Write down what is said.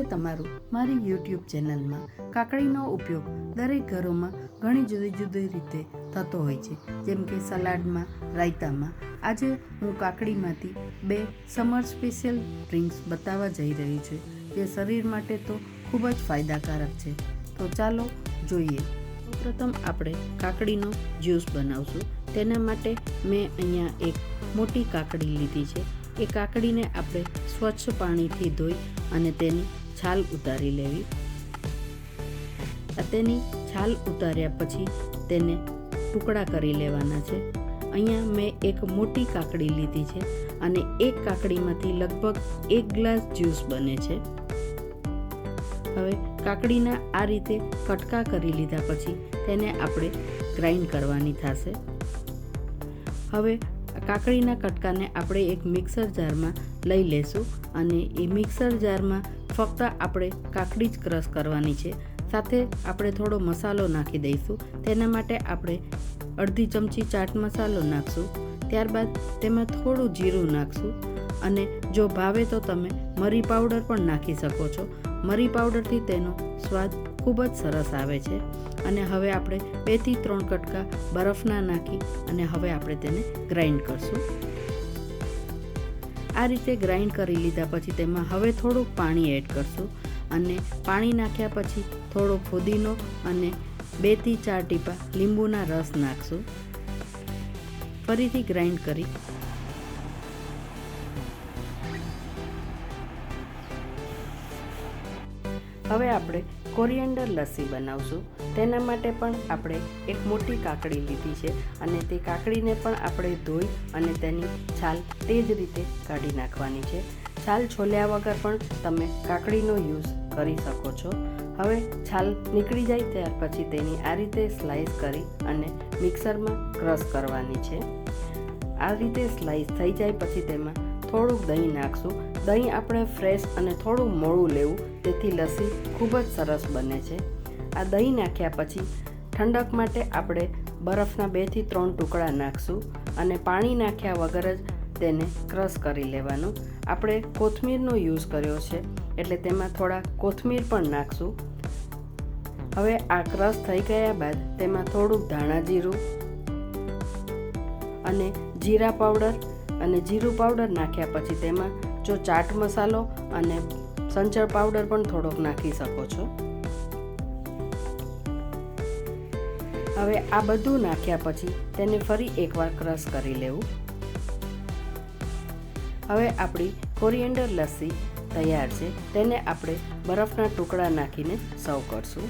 છે તમારું મારી YouTube ચેનલમાં। કાકડીનો ઉપયોગ દરેક ઘરોમાં ઘણી જુદી જુદી રીતે થતો હોય છે, જેમ કે સલાડમાં, રાયતામાં। આજે હું કાકડીમાંથી 2 સમર સ્પેશિયલ ડ્રિંક્સ બતાવવા જઈ રહી છું, જે શરીર માટે તો ખૂબ જ ફાયદાકારક છે। તો ચાલો જોઈએ। સૌપ્રથમ આપણે કાકડીનો જ્યુસ બનાવશું। તેના માટે મેં અહીંયા એક મોટી કાકડી લીધી છે। એ કાકડીને આપણે સ્વચ્છ પાણીથી ધોઈ અને તેની છાલ ઉતારી લેવી। તેની છાલ ઉતાર્યા પછી તેને ટુકડા કરી લેવાના છે। અહીંયા મેં એક મોટી કાકડી લીધી છે અને એક કાકડીમાંથી લગભગ 1 ગ્લાસ જ્યુસ બને છે। હવે કાકડીના આ રીતે કટકા કરી લીધા પછી તેને આપણે ગ્રાઇન્ડ કરવાની થશે। હવે કાકડીના કટકાને આપણે એક મિક્સર જારમાં લઈ લેશું અને એ મિક્સર જારમાં ફક્ત આપણે કાકડી જ ક્રશ કરવાની છે, સાથે આપણે થોડો મસાલો નાખી દઈશું। તેના માટે આપણે અડધી ચમચી ચાટ મસાલો નાખશું, ત્યારબાદ તેમાં થોડું જીરું નાખશું અને જો ભાવે તો તમે મરી પાવડર પણ નાખી શકો છો। મરી પાવડરથી તેનો સ્વાદ ખૂબ જ સરસ આવે છે। અને હવે આપણે 2 થી 3 કટકા બરફના નાખી અને હવે આપણે તેને ગ્રાઇન્ડ કરશું। આ રીતે ગ્રાઇન્ડ કરી લીધા પછી તેમાં હવે થોડુંક પાણી એડ કરશું અને પાણી નાખ્યા પછી થોડો ફુદીનો અને 2 થી 4 ટીપા લીંબુના રસ નાખશું। ફરીથી ગ્રાઇન્ડ કરી હવે આપણે કોરિએન્ડર લસ્સી બનાવશું। તેના માટે પણ આપણે એક મોટી કાકડી લીધી છે અને તે કાકડીને પણ આપણે ધોઈ અને તેની છાલ તે જ રીતે કાઢી નાખવાની છે। છાલ છોલ્યા વગર પણ તમે કાકડીનો યુઝ કરી શકો છો। હવે છાલ નીકળી જાય ત્યાર પછી તેની આ રીતે સ્લાઇસ કરી અને મિક્સરમાં ક્રશ કરવાની છે। આ રીતે સ્લાઇસ થઈ જાય પછી તેમાં થોડુંક દહીં નાખશું। દહીં આપણે ફ્રેશ અને થોડું મોળું લેવું, તેથી લસ્સી ખૂબ જ સરસ બને છે। આ દહીં નાખ્યા પછી ઠંડક માટે આપણે બરફના 2 થી 3 ટુકડા નાખશું અને પાણી નાખ્યા વગર જ તેને ક્રશ કરી લેવાનું। આપણે કોથમીરનો યુઝ કર્યો છે એટલે તેમાં થોડા કોથમીર પણ નાખશું। હવે આ ક્રશ થઈ ગયા બાદ તેમાં થોડુંક ધાણા જીરું અને જીરા પાવડર અને જીરું પાવડર નાખ્યા પછી તેમાં જો ચાટ મસાલો અને સંચળ પાવડર પણ થોડોક નાખી શકો છો। હવે આ બધું નાખ્યા પછી તેને ફરી એકવાર ક્રશ કરી લેવું। હવે આપણી કોરિએન્ડર લસ્સી તૈયાર છે। તેને આપણે બરફના ટુકડા નાખીને સર્વ કરશું।